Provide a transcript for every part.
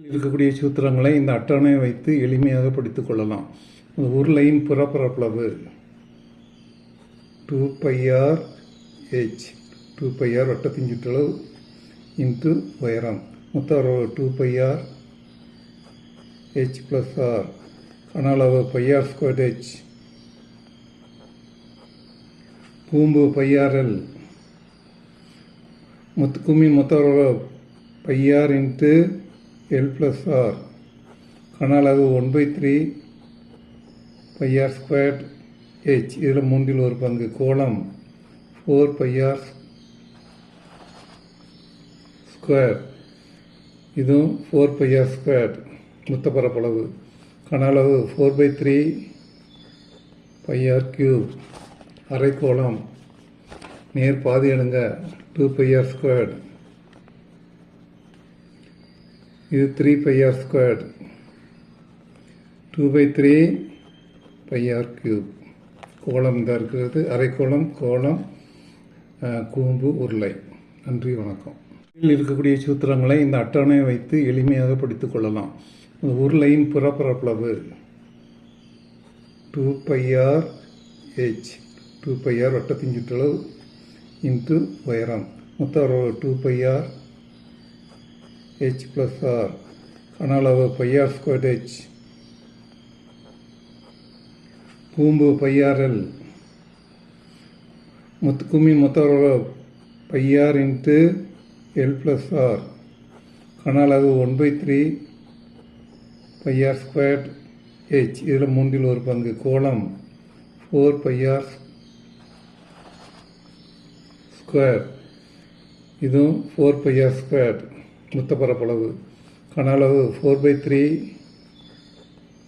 இருக்கக்கூடிய சூத்திரங்களை இந்த அட்டவணையை வைத்து எளிமையாக படித்துக் கொள்ளலாம். உருளையின் புறப்பரப்பளவு 2πr h 2πr வட்டத்தின் சுற்றளவு இன்ட்டு உயரம் மொத்த அளவு 2πr h + r கன அளவு πr² h கூம்பு πrl குமிழ் மொத்த அளவு πr இன்ட்டு l + r கன அளவு 1/3 πr² h இதில் மூன்றில் ஒரு பங்கு கோணம் 4πr² இதுவும் 4πr² மொத்த பரப்பளவு கன அளவு 4/3 πr³ அரைக்கோளம் நேர் பாதி எடுங்க 2πr². இது 3πr², 2/3 πr³ கோளம் தான் இருக்கிறது. அரைக்கோளம், கோளம், கூம்பு, உருளை. நன்றி, வணக்கம். இதில் இருக்கக்கூடிய சூத்திரங்களை இந்த அட்டவணையை வைத்து எளிமையாக படித்துக் கொள்ளலாம். உருளையின் புறப்பரப்பளவு 2πr h 2πr வட்டத்தின் சுற்றளவு இன்ட்டு உயரம் மொத்த அளவு 2πr h + r கன அளவு πr² h கூம்பு πrl குமிழ் மொத்த அளவு πr இன்ட்டு l + r கன அளவு 1/3 πr² h இதில் மூன்றில் ஒரு பங்கு கோணம் 4πr² இதுவும் 4πr² மொத்த பரப்பளவு கன அளவு 4/3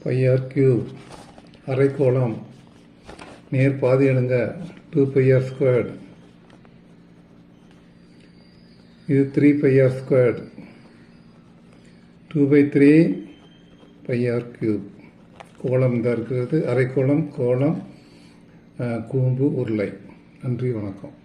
πr³ அரைக்கோளம் நேர் பாதி எடுங்க 2πr². இது 3πr², 2/3 πr³ கோளம் தான் இருக்கிறது. அரைக்கோளம், கோளம், கூம்பு, உருளை. நன்றி, வணக்கம்.